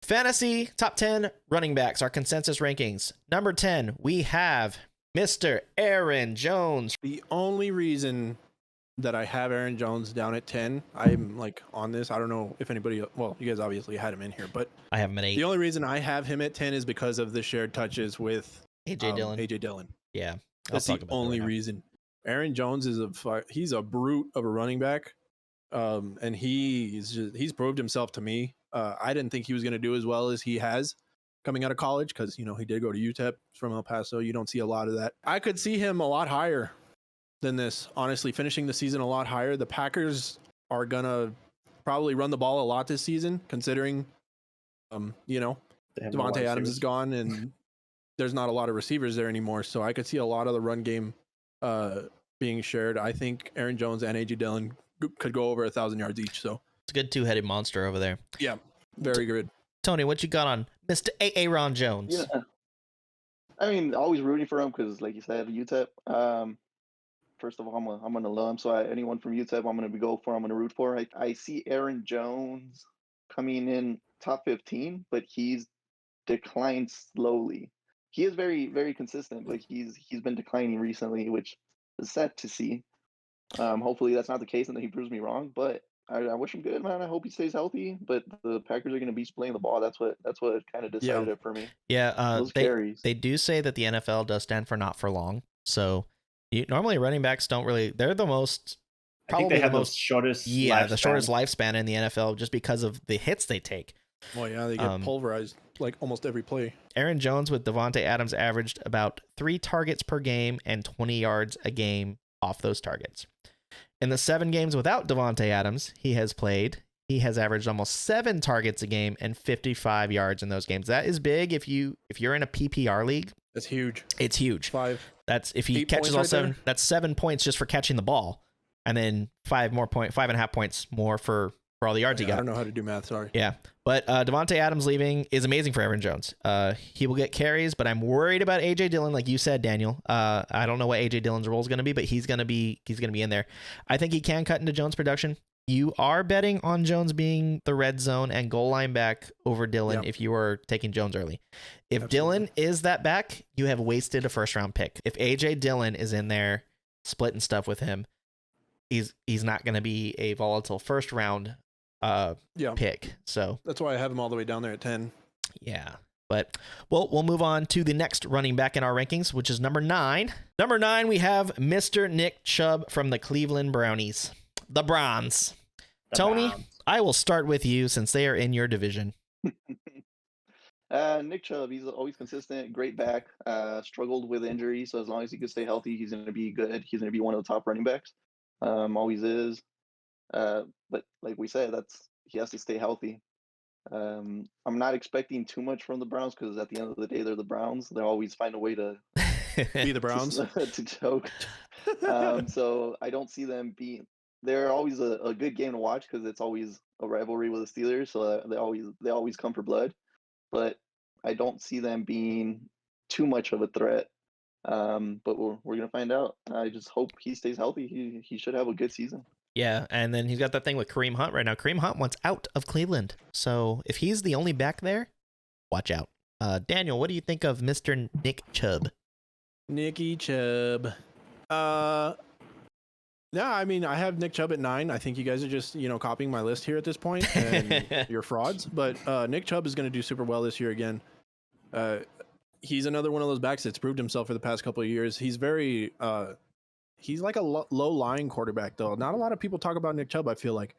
Fantasy top 10 running backs, our consensus rankings. Number 10, we have Mr. Aaron Jones. The only reason that I have Aaron Jones down at 10, I'm like on this. I don't know if anybody, well, you guys obviously had him in here, but I have him at 8. The only reason I have him at 10 is because of the shared touches with AJ Dillon. Yeah. That's the only reason. Aaron Jones is he's a brute of a running back. And he's proved himself to me. I didn't think he was going to do as well as he has coming out of college because, he did go to UTEP from El Paso. You don't see a lot of that. I could see him a lot higher than this, honestly, finishing the season a lot higher. The Packers are going to probably run the ball a lot this season, considering, Devontae Adams is gone and there's not a lot of receivers there anymore. So I could see a lot of the run game being shared. I think Aaron Jones and AJ Dillon could go over 1,000 yards each. So it's a good two-headed monster over there. Yeah, very good. Tony, what you got on Mr. Aaron Jones? Yeah, I mean, always rooting for him because, like you said, UTEP. First of all, I'm an alum, so anyone from UTEP, I'm going to go for. I'm going to root for. I see Aaron Jones coming in top 15, but he's declined slowly. He is very, very consistent, but he's been declining recently, which is sad to see. Hopefully that's not the case and that he proves me wrong, but I wish him good, man. I hope he stays healthy, but the Packers are going to be playing the ball. That's what kind of decided it for me. Yeah, they do say that the NFL does stand for not for long. So normally running backs don't really, they're the most, probably I think they have the most shortest the shortest lifespan in the NFL just because of the hits they take. Well, yeah, they get pulverized like almost every play. Aaron Jones with Devontae Adams averaged about 3 targets per game and 20 yards a game off those targets. In the 7 games without Devontae Adams he has averaged almost 7 targets a game and 55 yards in those games. That is big if you're in a PPR league. That's huge. It's huge. 5. That's if he catches all 7. That's 7 points just for catching the ball, and then 5.5 points more for all the yards he got. I don't know how to do math. Sorry. Yeah, but Devontae Adams leaving is amazing for Aaron Jones. He will get carries, but I'm worried about AJ Dillon, like you said, Daniel. I don't know what AJ Dillon's role is going to be, but he's going to be in there. I think he can cut into Jones' production. You are betting on Jones being the red zone and goal line back over Dillon if you are taking Jones early. If Absolutely. Dillon is that back, you have wasted a first-round pick. If AJ Dillon is in there splitting stuff with him, he's not going to be a volatile first-round pick. So that's why I have him all the way down there at 10. Yeah. But we'll move on to the next running back in our rankings, which is number 9. Number 9, we have Mr. Nick Chubb from the Cleveland Brownies. The Browns. Tony, I will start with you since they are in your division. Nick Chubb, he's always consistent, great back, struggled with injury, so as long as he can stay healthy, he's going to be good. He's going to be one of the top running backs. Always is. But like we said, he has to stay healthy. I'm not expecting too much from the Browns because at the end of the day, they're the Browns. They'll always find a way to be the Browns to choke. So I don't see them being. They're always a good game to watch because it's always a rivalry with the Steelers. So they always come for blood. But I don't see them being too much of a threat. But we're gonna find out. I just hope he stays healthy. He should have a good season. Yeah, and then he's got that thing with Kareem Hunt right now. Kareem Hunt wants out of Cleveland. So if he's the only back there, watch out. Daniel, what do you think of Mr. Nick Chubb? Nicky Chubb. Yeah, I mean, I have Nick Chubb at 9. I think you guys are just, copying my list here at this point, and you're frauds. But Nick Chubb is going to do super well this year again. He's another one of those backs that's proved himself for the past couple of years. He's very... he's like a low-lying quarterback, though. Not a lot of people talk about Nick Chubb, I feel like.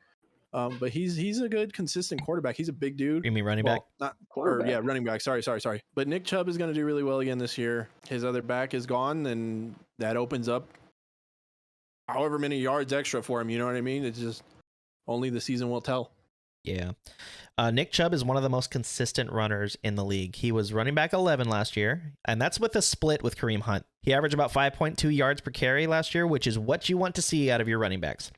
But he's a good, consistent quarterback. He's a big dude. You mean running back? Running back. Sorry. But Nick Chubb is going to do really well again this year. His other back is gone, and that opens up however many yards extra for him. You know what I mean? It's just only the season will tell. Yeah. Nick Chubb is one of the most consistent runners in the league. He was running back 11 last year, and that's with a split with Kareem Hunt. He averaged about 5.2 yards per carry last year, which is what you want to see out of your running backs.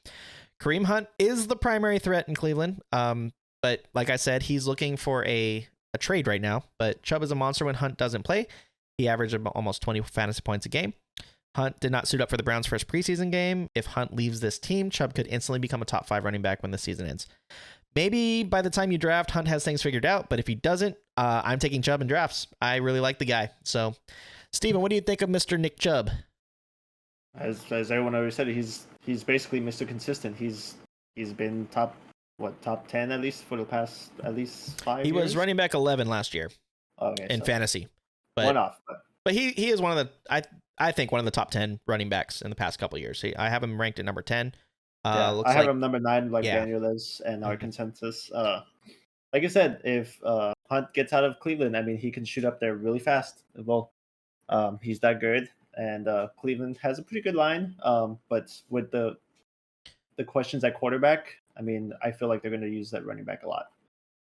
Kareem Hunt is the primary threat in Cleveland, but like I said, he's looking for a trade right now, but Chubb is a monster when Hunt doesn't play. He averaged almost 20 fantasy points a game. Hunt did not suit up for the Browns' first preseason game. If Hunt leaves this team, Chubb could instantly become a top 5 running back when the season ends. maybe by the time you draft, Hunt has things figured out. But if he doesn't, I'm taking Chubb in drafts. I really like the guy. So, Steven, what do you think of Mr. Nick Chubb? As everyone already said, he's basically Mr. Consistent. He's been top 10 at least for the past at least 5 years. He was running back 11 last year in fantasy. But, one off. But he is one of the I think one of the top 10 running backs in the past couple of years. I have him ranked at number 10. I have him number 9, like Daniel is, and our consensus. Like I said, if Hunt gets out of Cleveland, I mean, he can shoot up there really fast. Well, he's that good, and Cleveland has a pretty good line. But with the questions at quarterback, I mean, I feel like they're going to use that running back a lot.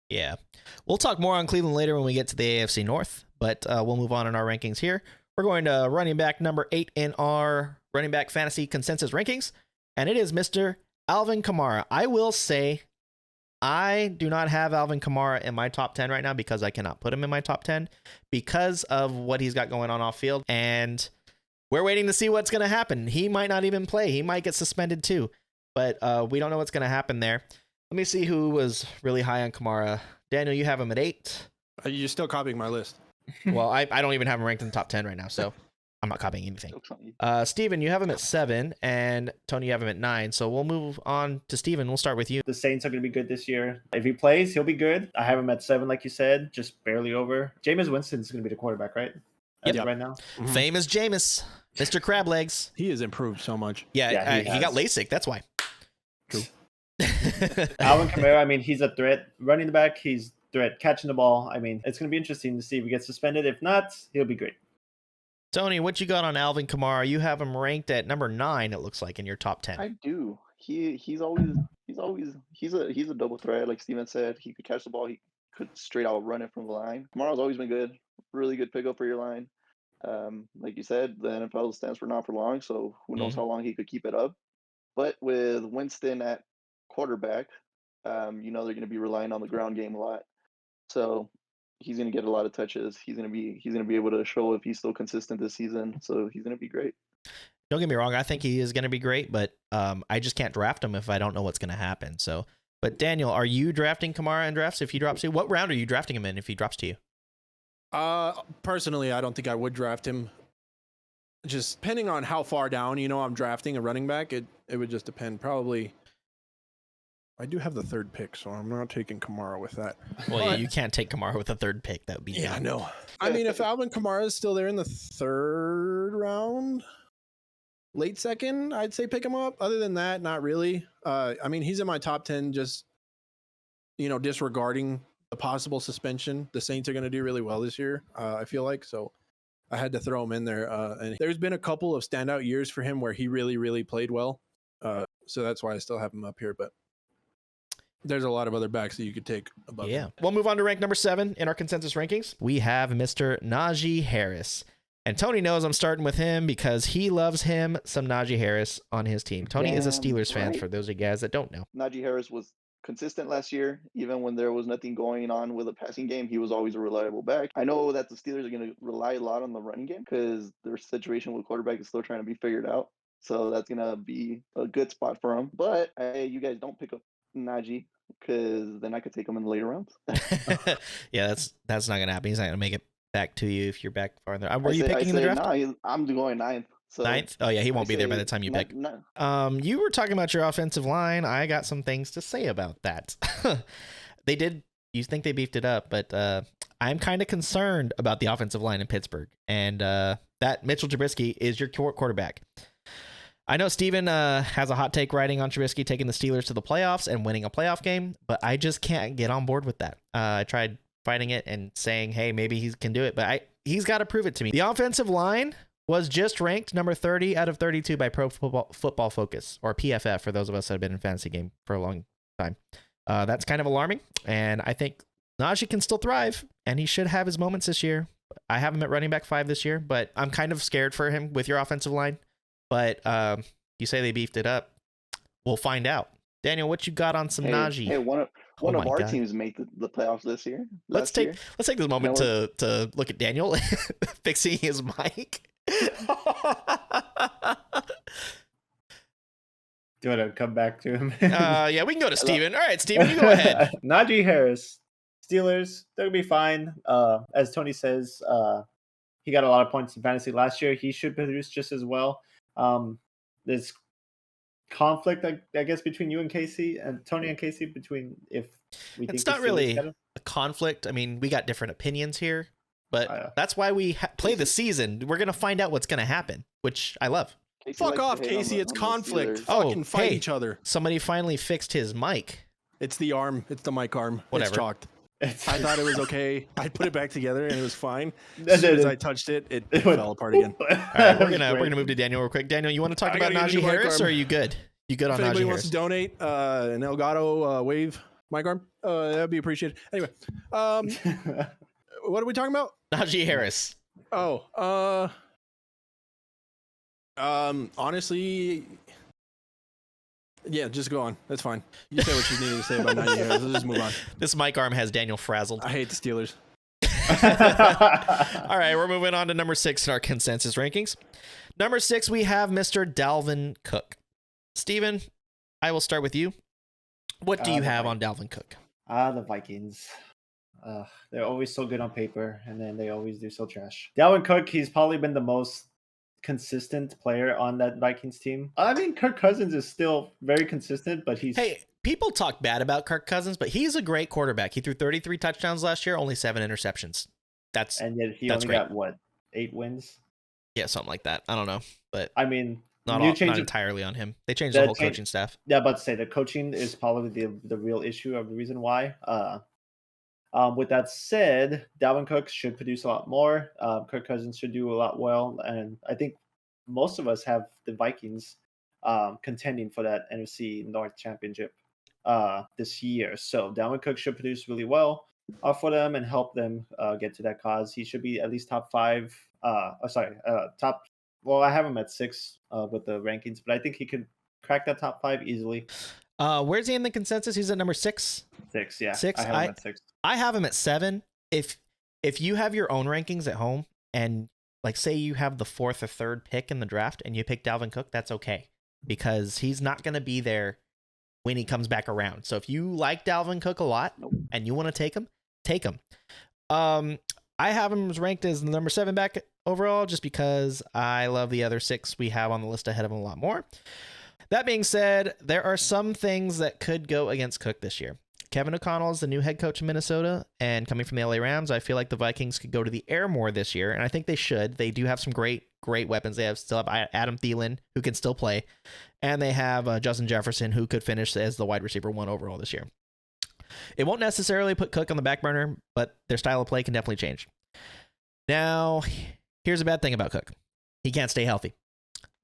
Yeah. We'll talk more on Cleveland later when we get to the AFC North, but we'll move on in our rankings here. We're going to running back number 8 in our running back fantasy consensus rankings, and it is Mr. Alvin Kamara. I will say I do not have Alvin Kamara in my top 10 right now because I cannot put him in my top 10 because of what he's got going on off field, and we're waiting to see what's going to happen. He might not even play. He might get suspended too, but we don't know what's going to happen there. Let me see who was really high on Kamara. Daniel, you have him at 8. You're still copying my list. Well, I don't even have him ranked in the top 10 right now, so I'm not copying anything. Steven, you have him at 7, and Tony, you have him at 9. So we'll move on to Steven. We'll start with you. The Saints are going to be good this year. If he plays, he'll be good. I have him at 7, like you said, just barely over. Jameis Winston's going to be the quarterback, right? Right now. Mm-hmm. Famous Jameis, Mr. Crab Legs. He has improved so much. Yeah, he got LASIK. That's why. True. Alvin Kamara, I mean, he's a threat. Running the back, he's threat. Catching the ball, I mean, it's going to be interesting to see if he gets suspended. If not, he'll be great. Tony, what you got on Alvin Kamara? You have him ranked at number 9, it looks like, in your top 10. I do. He's a double threat, like Steven said. He could catch the ball. He could straight out run it from the line. Kamara's always been good. Really good pickup for your line. Like you said, the NFL stands for not for long, so who knows how long he could keep it up. But with Winston at quarterback, they're going to be relying on the ground game a lot. So he's going to get a lot of touches. He's going to be able to show if he's still consistent this season. So he's going to be great. Don't get me wrong. I think he is going to be great, but I just can't draft him if I don't know what's going to happen. So, but Daniel, are you drafting Kamara in drafts if he drops to you? What round are you drafting him in if he drops to you? Personally, I don't think I would draft him. Just depending on how far down, I'm drafting a running back, it would just depend. Probably, I do have the 3rd pick, so I'm not taking Kamara with that. Well, yeah, you can't take Kamara with the 3rd pick. That would be I know. I mean, if Alvin Kamara is still there in the 3rd round, late 2nd, I'd say pick him up. Other than that, not really. I mean, he's in my top 10 just, disregarding the possible suspension. The Saints are going to do really well this year, I feel like. So I had to throw him in there. And there's been a couple of standout years for him where he really, really played well. So that's why I still have him up here. But there's a lot of other backs that you could take above him. We'll move on to rank number 7 in our consensus rankings. We have Mr. Najee Harris. And Tony knows I'm starting with him because he loves him some Najee Harris on his team. Tony is a Steelers fan, for those of you guys that don't know. Najee Harris was consistent last year. Even when there was nothing going on with a passing game, he was always a reliable back. I know that the Steelers are going to rely a lot on the running game because their situation with quarterback is still trying to be figured out. So that's going to be a good spot for him. But you guys don't pick up Najee because then I could take him in the later rounds. Yeah, that's not going to happen. He's not going to make it back to you if you're back farther. Were you picking in the draft? No, I'm going 9th. So 9th? Oh, yeah, he won't be there by the time you pick. No. You were talking about your offensive line. I got some things to say about that. They did. You think they beefed it up, but I'm kind of concerned about the offensive line in Pittsburgh. And that Mitchell Trubisky is your quarterback. I know Steven has a hot take riding on Trubisky taking the Steelers to the playoffs and winning a playoff game, but I just can't get on board with that. I tried fighting it and saying, hey, maybe he can do it, but he's got to prove it to me. The offensive line was just ranked number 30 out of 32 by Pro Football Focus, or PFF, for those of us that have been in fantasy game for a long time. That's kind of alarming, and I think Najee can still thrive, and he should have his moments this year. I have him at running back 5 this year, but I'm kind of scared for him with your offensive line. But you say they beefed it up. We'll find out. Daniel, what you got on some Najee? Hey, one of our teams made the playoffs this year. Let's take this moment to look at Daniel fixing his mic. Do you want to come back to him? Yeah, we can go to Steven. All right, Steven, you go ahead. Najee Harris, Steelers, they'll be fine. As Tony says, he got a lot of points in fantasy last year. He should produce just as well. There's conflict, I guess, between you and Casey and Tony and Casey between if we think It's not really a conflict. I mean, we got different opinions here, but that's why we play the season. We're gonna find out what's gonna happen, which I love. Casey Fuck likes to off, hate Casey. on It's the conflict. Steelers. Fucking fight each other. Somebody finally fixed his mic. It's the arm. It's the mic arm. Whatever. It's chalked. I thought it was okay. I put it back together and it was fine. As soon as I touched it, it fell apart again. All right, we're gonna move to Daniel real quick. Daniel, you want to talk about Najee Harris, or are you good? You good on Najee Harris? If anybody wants to donate an Elgato wave mic arm, that'd be appreciated. Anyway, what are we talking about? Najee Harris. Oh, honestly, yeah, just go on. That's fine. You say what you need to say about Najee Harris. Let's just move on. This mic arm has Daniel frazzled. I hate the Steelers. All right, we're moving on to number 6 in our consensus rankings. Number 6, we have Mr. Dalvin Cook. Steven, I will start with you. What do you have on Dalvin Cook? The Vikings. They're always so good on paper, and then they always do so trash. Dalvin Cook, he's probably been the most consistent player on that Vikings team. I mean, Kirk Cousins is still very consistent, but he's... Hey, people talk bad about Kirk Cousins, but he's a great quarterback. He threw 33 touchdowns last year, only 7 interceptions. And yet he only got, 8 wins? Yeah, something like that. I don't know, but... I mean... Not entirely on him. They changed the whole coaching staff. Yeah, about to say the coaching is probably the real issue of the reason why. With that said, Dalvin Cook should produce a lot more. Kirk Cousins should do a lot well, and I think most of us have the Vikings contending for that NFC North Championship this year. So Dalvin Cook should produce really well for them and help them get to that cause. He should be at least top 5. Top. Well, I have him at 6 with the rankings, but I think he could crack that top 5 easily. Where's he in the consensus? He's at number 6. 6, yeah. 6. I have him at 6. I have him at 7. If you have your own rankings at home, and like say you have the 4th or 3rd pick in the draft, and you pick Dalvin Cook, that's okay because he's not going to be there when he comes back around. So if you like Dalvin Cook a lot and you want to take him, take him. I have him ranked as the number 7 back overall just because I love the other 6 we have on the list ahead of him a lot more. That being said, there are some things that could go against Cook this year. Kevin O'Connell is the new head coach in Minnesota, and coming from the LA Rams, I feel like the Vikings could go to the air more this year, and I think they should. They do have some great weapons. They still have Adam Thielen, who can still play, and they have Justin Jefferson, who could finish as the wide receiver 1 overall this year. It won't necessarily put Cook on the back burner, but their style of play can definitely change. Now, here's a bad thing about Cook. He can't stay healthy.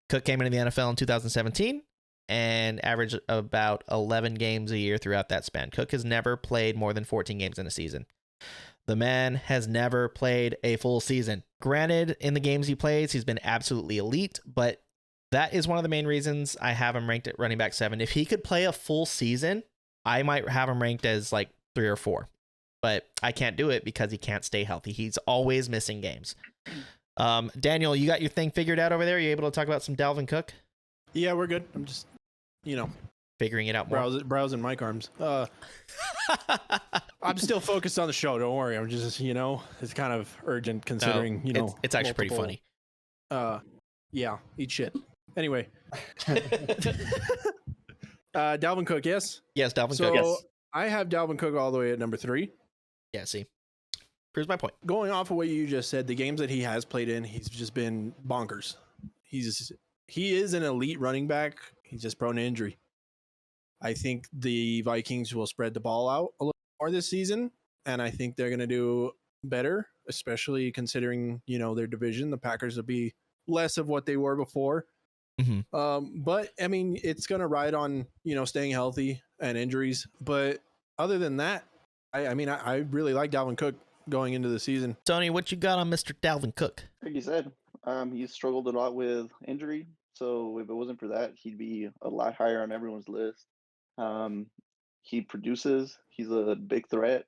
Cook came into the NFL in 2017 and averaged about 11 games a year throughout that span. Cook has never played more than 14 games in a season. The man has never played a full season. Granted, in the games he plays, he's been absolutely elite, but that is one of the main reasons I have him ranked at running back 7. If he could play a full season, I might have him ranked as like 3 or 4. But I can't do it because he can't stay healthy. He's always missing games. Daniel, you got your thing figured out over there? Are you able to talk about some Dalvin Cook? Yeah, we're good. I'm just, figuring it out more. Browsing mic arms. I'm still focused on the show. Don't worry. I'm just, it's kind of urgent considering, it's actually pretty funny. Yeah, eat shit. Anyway. Dalvin Cook, yes? Yes, Dalvin Cook. Yes. I have Dalvin Cook all the way at number 3. Yeah, see. Proves my point. Going off of what you just said, the games that he has played in, he's just been bonkers. He is an elite running back. He's just prone to injury. I think the Vikings will spread the ball out a little more this season, and I think they're going to do better, especially considering, their division. The Packers will be less of what they were before. Mm-hmm. But I mean, it's going to ride on, staying healthy and injuries. But other than that, I really like Dalvin Cook going into the season. Tony, what you got on Mr. Dalvin Cook? Like you said, he struggled a lot with injury. So if it wasn't for that, he'd be a lot higher on everyone's list. He produces. He's a big threat.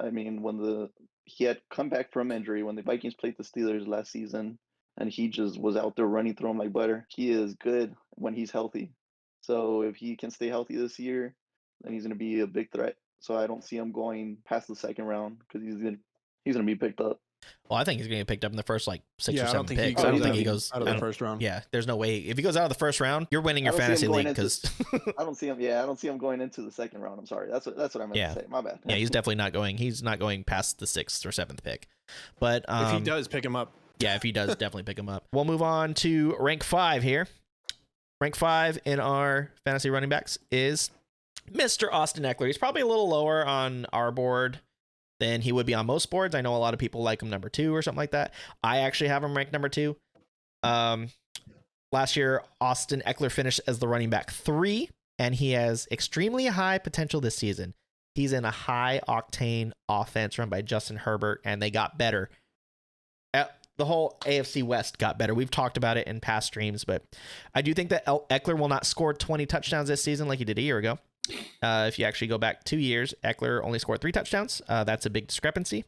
I mean, he had come back from injury when the Vikings played the Steelers last season, and he just was out there running through them like butter. He is good when he's healthy. So if he can stay healthy this year, then he's going to be a big threat. So I don't see him going past the second round because he's gonna be picked up. Well, I think he's going to get picked up in the first like 6 or 7 picks. I I don't don't think he think goes out of the first round. Yeah, there's no way. If he goes out of the first round, you're winning your fantasy league because I don't see him. Yeah, I don't see him going into the second round. I'm sorry. That's what I meant to say. My bad. Yeah, he's definitely not going. He's not going past the 6th or 7th pick. But if he does, pick him up. Yeah, if he does, definitely pick him up. We'll move on to rank 5 here. Rank 5 in our fantasy running backs is Mr. Austin Ekeler. He's probably a little lower on our board than he would be on most boards. I know a lot of people like him number 2 or something like that. I actually have him ranked number 2. Last year, Austin Ekeler finished as the running back 3, and he has extremely high potential this season. He's in a high octane offense run by Justin Herbert, and they got better. The whole AFC West got better. We've talked about it in past streams, but I do think that Ekeler will not score 20 touchdowns this season like he did a year ago. If you actually go back 2 years, Ekeler only scored 3 touchdowns. That's a big discrepancy.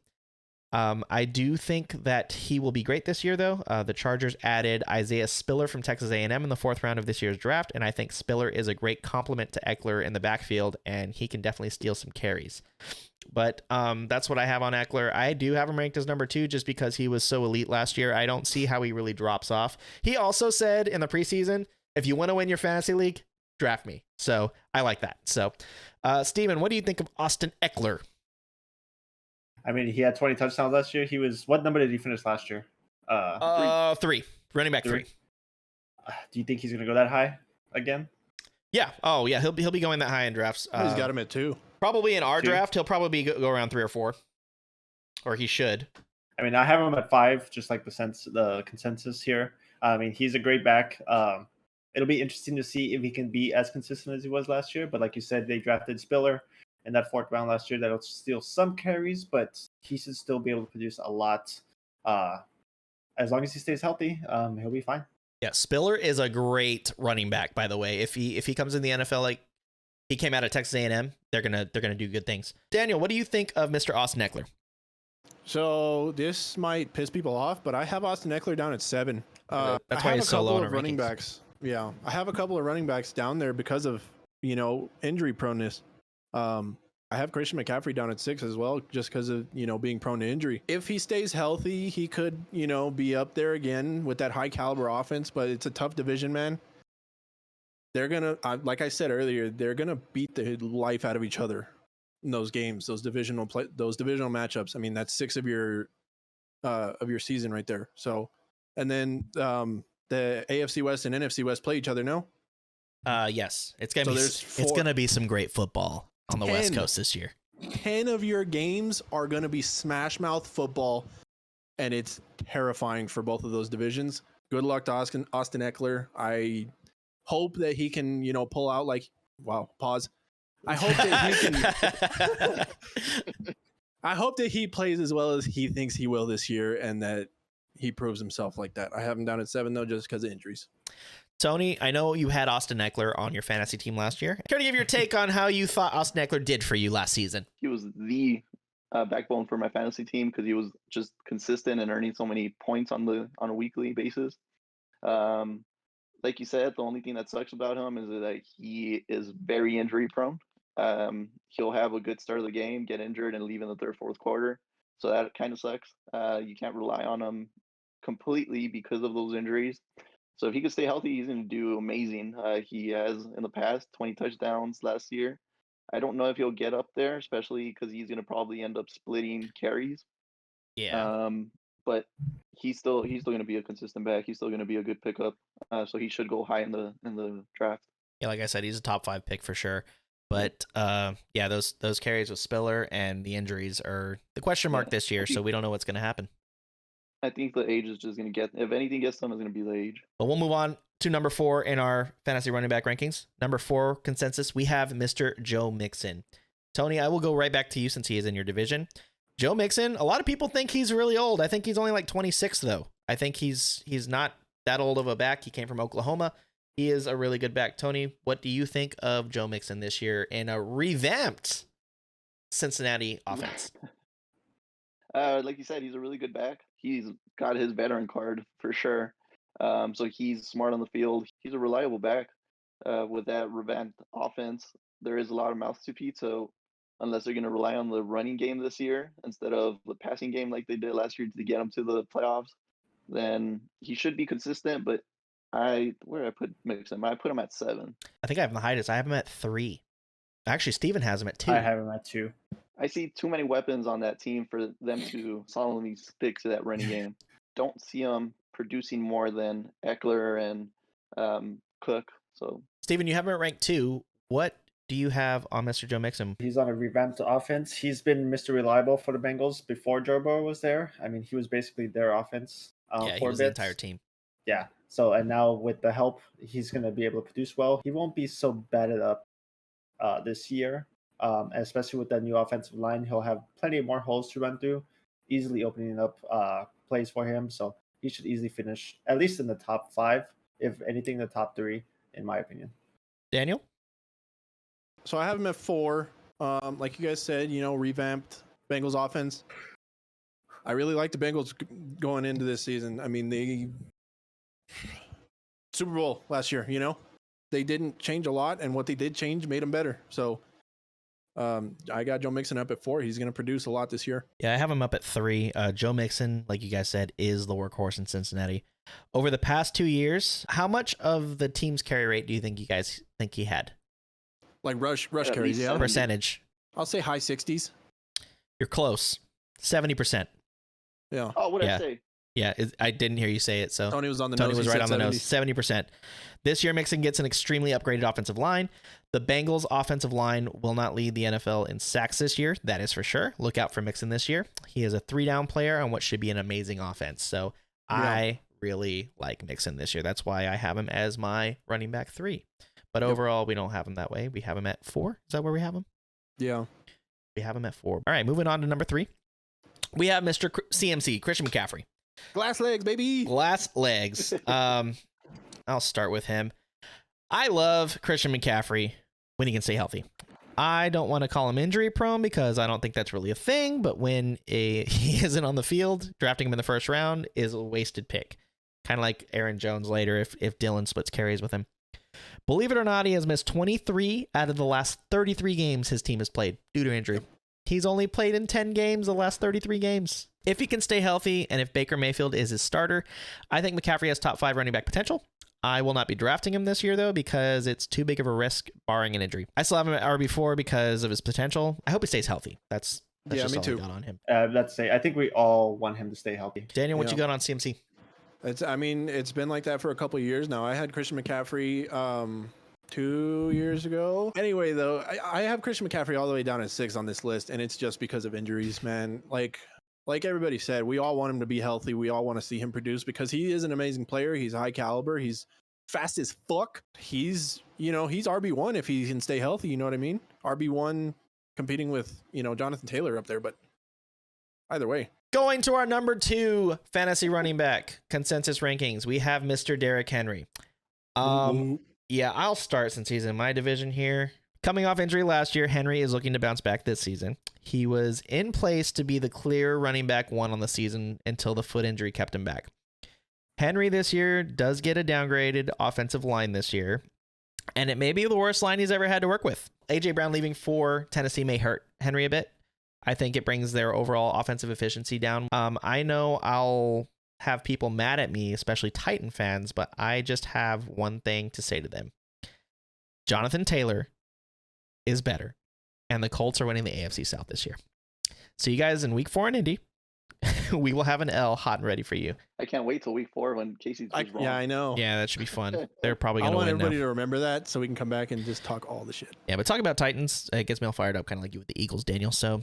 I do think that he will be great this year, though. The Chargers added Isaiah Spiller from Texas A&M in the 4th round of this year's draft, and I think Spiller is a great complement to Ekeler in the backfield, and he can definitely steal some carries. But that's what I have on Ekeler. I do have him ranked as number 2 just because he was so elite last year. I don't see how he really drops off. He also said in the preseason, if you want to win your fantasy league, draft me. So I like that. So, Steven, what do you think of Austin Ekeler? I mean, he had 20 touchdowns last year. What number did he finish last year? 3. Running back 3. Do you think he's going to go that high again? Yeah. Oh, yeah. He'll be going that high in drafts. He's got him at 2. Probably in our draft, he'll probably go around 3 or 4, or he should. I mean, I have him at 5, just like the consensus here. I mean, he's a great back. It'll be interesting to see if he can be as consistent as he was last year. But like you said, they drafted Spiller in that 4th round last year. That'll steal some carries, but he should still be able to produce a lot. As long as he stays healthy, he'll be fine. Yeah, Spiller is a great running back, by the way. If he comes in the NFL like he came out of Texas A&M, they're gonna do good things. Daniel, what do you think of Mr. Austin Ekeler? So this might piss people off, but I have Austin Ekeler down at 7. That's why he's so low in our running rankings. backs. Yeah, I have a couple of running backs down there because of injury proneness. I have Christian McCaffrey down at 6 as well, just because of being prone to injury. If he stays healthy, he could be up there again with that high caliber offense. But it's a tough division, man. They're gonna, like I said earlier, they're gonna beat the life out of each other in those games, those divisional matchups. I mean, that's 6 of your season right there. So, and then the AFC West and NFC West play each other. No. Yes, it's gonna be some great football on the West Coast this year. 10 of your games are gonna be smash mouth football, and it's terrifying for both of those divisions. Good luck to Austin Ekeler. I hope that he can, pull out pause. I hope that he can. I hope that he plays as well as he thinks he will this year, and that he proves himself like that. I have him down at 7 though, just because of injuries. Tony, I know you had Austin Ekeler on your fantasy team last year. Care to give your take on how you thought Austin Ekeler did for you last season? He was the backbone for my fantasy team because he was just consistent and earning so many points on a weekly basis. Like you said, the only thing that sucks about him is that he is very injury prone. He'll have a good start of the game, get injured, and leave in the 3rd, 4th quarter. So that kind of sucks. You can't rely on him completely because of those injuries. So if he could stay healthy, he's going to do amazing. He has in the past 20 touchdowns last year. I don't know if he'll get up there, especially because he's going to probably end up splitting carries. Yeah. But he's still going to be a consistent back. He's still going to be a good pickup. So he should go high in the draft. Yeah, like I said, he's a top 5 pick for sure. But yeah, those carries with Spiller and the injuries are the question mark this year. So we don't know what's going to happen. I think the age is just going to if anything gets them, it's going to be the age. But we'll move on to number 4 in our fantasy running back rankings. Number 4 consensus, we have Mr. Joe Mixon. Tony, I will go right back to you since he is in your division. Joe Mixon, a lot of people think he's really old. I think he's only like 26 though. I think he's not that old of a back. He came from Oklahoma. He is a really good back. Tony, what do you think of Joe Mixon this year in a revamped Cincinnati offense? Like you said, he's a really good back. He's got his veteran card for sure. So he's smart on the field. He's a reliable back. with that revamped offense, there is a lot of mouths to feed. So unless they're going to rely on the running game this year instead of the passing game like they did last year to get them to the playoffs, then he should be consistent. But where did I put Mixon? I put him at 7. I think I have him the highest. I have him at 3. Actually, Steven has him at 2. I have him at 2. I see too many weapons on that team for them to solemnly stick to that running game. Don't see them producing more than Ekeler and Cook. So, Steven, you have him at rank 2. What do you have on Mr. Joe Mixon? He's on a revamped offense. He's been Mr. Reliable for the Bengals before Joe Burrow was there. I mean, he was basically their offense Yeah, for he was a the bit. entire team. Yeah. So, and now with the help, he's going to be able to produce well. He won't be so batted up this year, especially with that new offensive line. He'll have plenty more holes to run through, easily opening up plays for him. So he should easily finish at least in the top 5, if anything, the top 3, in my opinion. Daniel? So I have him at 4. Like you guys said, revamped Bengals offense. I really like the Bengals going into this season. I mean, they Super Bowl last year, they didn't change a lot, and what they did change made them better. So I got Joe Mixon up at 4. He's going to produce a lot this year. Yeah, I have him up at 3. Joe Mixon, like you guys said, is the workhorse in Cincinnati. Over the past 2 years, how much of the team's carry rate do you think you guys think he had? Like rush At carries, least yeah. 70. Percentage. I'll say high 60s. You're close. 70%. Yeah. oh, what did Yeah. I say? Yeah, I didn't hear you say it, so Tony was on the Tony nose. was He right said on the 70. nose. 70%. This year, Mixon gets an extremely upgraded offensive line. The Bengals' offensive line will not lead the NFL in sacks this year. That is for sure. Look out for Mixon this year. He is a 3-down player on what should be an amazing offense. So I really like Mixon this year. That's why I have him as my running back 3. But overall, we don't have him that way. We have him at 4. Is that where we have him? Yeah. We have him at 4. All right, moving on to number 3. We have Mr. CMC, Christian McCaffrey. Glass legs, baby. Glass legs. I'll start with him. I love Christian McCaffrey when he can stay healthy. I don't want to call him injury prone because I don't think that's really a thing, but when he isn't on the field, drafting him in the first round is a wasted pick. Kind of like Aaron Jones later if Dylan splits carries with him. Believe it or not, he has missed 23 out of the last 33 games his team has played due to injury. He's only played in 10 games the last 33 games. If he can stay healthy and if Baker Mayfield is his starter, I think McCaffrey has top 5 running back potential. I will not be drafting him this year, though, because it's too big of a risk barring an injury. I still have him at RB4 because of his potential. I hope he stays healthy. That's just me all too. I got on him. Let's say, I think we all want him to stay healthy. Daniel, what you got on CMC? It's been like that for a couple of years now. I had Christian McCaffrey 2 years ago. Anyway, though, I have Christian McCaffrey all the way down at 6 on this list, and it's just because of injuries, man. Like everybody said, we all want him to be healthy. We all want to see him produce because he is an amazing player. He's high caliber. He's fast as fuck. He's RB1 if he can stay healthy. You know what I mean? RB1 competing with, Jonathan Taylor up there, but either way. Going to our number 2 fantasy running back consensus rankings, we have Mr. Derrick Henry. Yeah, I'll start since he's in my division here. Coming off injury last year, Henry is looking to bounce back this season. He was in place to be the clear running back 1 on the season until the foot injury kept him back. Henry this year does get a downgraded offensive line this year, and it may be the worst line he's ever had to work with. A.J. Brown leaving for Tennessee may hurt Henry a bit. I think it brings their overall offensive efficiency down. I know I'll have people mad at me, especially Titan fans, but I just have one thing to say to them. Jonathan Taylor is better, and the Colts are winning the AFC South this year. So you guys in week 4 in Indy, we will have an L hot and ready for you. I can't wait till week 4 when Casey's just wrong. Yeah, I know. Yeah, that should be fun. They're probably I going to want win everybody now. to remember that so we can come back and just talk all the shit. Yeah, but talking about Titans, it gets me all fired up, kind of like you with the Eagles, Daniel. So,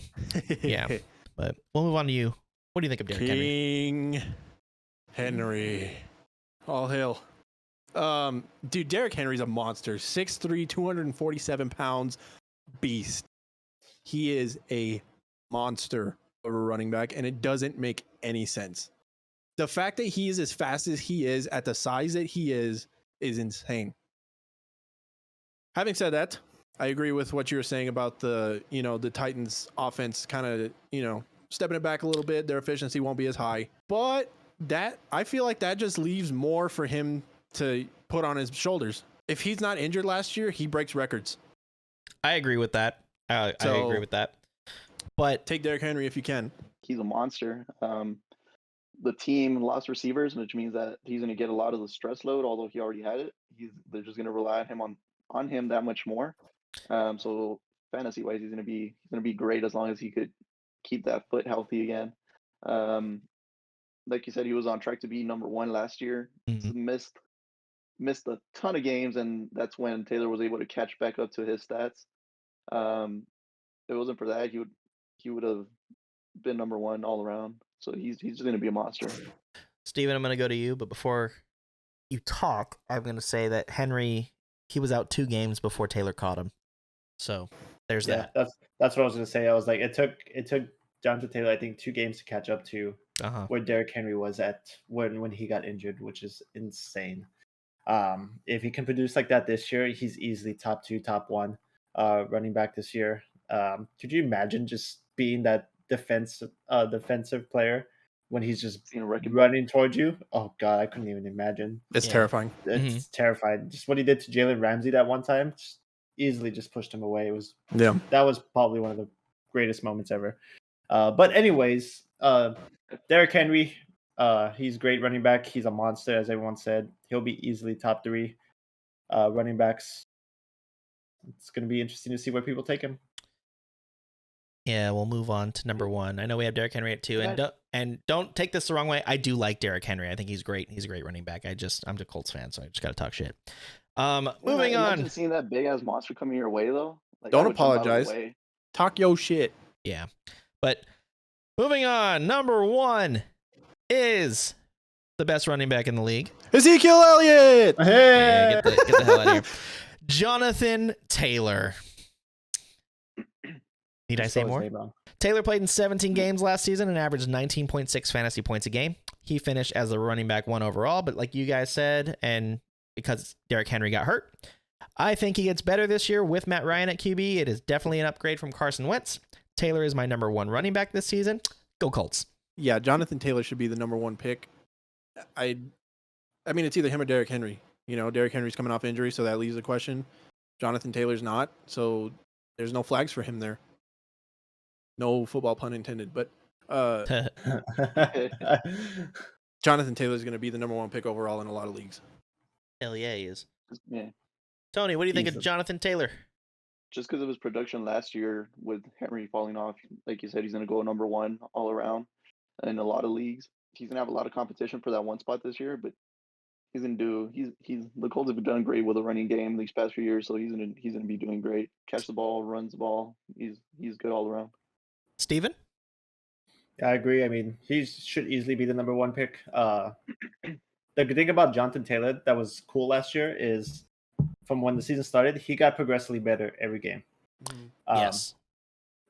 yeah. But we'll move on to you. What do you think of Derrick Henry? King Henry. All hail. Dude, Derrick Henry's a monster. 6'3", 247 pounds. Beast. He is a monster of a running back, and it doesn't make any sense. The fact that he is as fast as he is at the size that he is insane. Having said that, I agree with what you were saying about the Titans offense kind of, stepping it back a little bit. Their efficiency won't be as high. But I feel like that just leaves more for him to put on his shoulders. if he's not injured last year, he breaks records. I agree with that. I agree with that. But take Derrick Henry if you can. He's a monster. The team lost receivers, which means that he's going to get a lot of the stress load. Although he already had it, they're just going to rely on him that much more. So fantasy wise, he's going to be great as long as he could keep that foot healthy again. Like you said, he was on track to be number 1 last year. Mm-hmm. Missed a ton of games, and that's when Taylor was able to catch back up to his stats. If it wasn't for that, he would have been number 1 all around. So he's just going to be a monster. Steven, I'm going to go to you, but before you talk, I'm going to say that Henry, he was out 2 games before Taylor caught him. So there's that. That's what I was going to say. I was like, it took Jonathan Taylor, I think, 2 games to catch up to where Derrick Henry was at when he got injured, which is insane. If he can produce like that this year, he's easily top 2, top 1 running back this year. Could you imagine just being that defensive player when he's just running towards you? Oh God, I couldn't even imagine. It's terrifying. It's terrifying. Just what he did to Jalen Ramsey that one time, easily just pushed him away. That was probably one of the greatest moments ever. But anyways, Derrick Henry, he's great running back. He's a monster, as everyone said. He'll be easily top 3 running backs. It's going to be interesting to see where people take him. Yeah, we'll move on to number 1. I know we have Derrick Henry at 2, and don't take this the wrong way. I do like Derrick Henry. I think he's great. He's a great running back. I'm a Colts fan, so I just got to talk shit. Moving on. Imagine seeing that big ass monster coming your way though. Like, don't apologize. Talk your shit. Yeah, but moving on. Number 1 is the best running back in the league, Ezekiel Elliott. Hey, yeah, get the hell out of here. Jonathan Taylor. Need I say more? Taylor played in 17 games last season and averaged 19.6 fantasy points a game. He finished as a running back 1 overall, but like you guys said, and because Derrick Henry got hurt, I think he gets better this year with Matt Ryan at QB. It is definitely an upgrade from Carson Wentz. Taylor is my number 1 running back this season. Go Colts. Yeah, Jonathan Taylor should be the number 1 pick. I mean, it's either him or Derrick Henry. You know, Derrick Henry's coming off injury, so that leaves the question. Jonathan Taylor's not, so there's no flags for him there. No football pun intended, but Jonathan Taylor is going to be the number 1 pick overall in a lot of leagues. Hell yeah, he is. Yeah. Tony, what do you think of Jonathan Taylor? Just because of his production last year with Henry falling off, like you said, he's going to go number 1 all around in a lot of leagues. He's going to have a lot of competition for that 1 spot this year, but he's going to do. The Colts have done great with a running game these past few years, so he's going to be doing great. Catch the ball, runs the ball. He's good all around. Steven? Yeah, I agree. I mean, he should easily be the number 1 pick. The good thing about Jonathan Taylor that was cool last year is from when the season started, he got progressively better every game. Yes.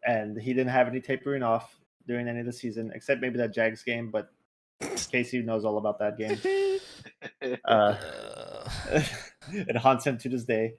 And he didn't have any tapering off during any of the season, except maybe that Jags game, but Casey knows all about that game. It haunts him to this day.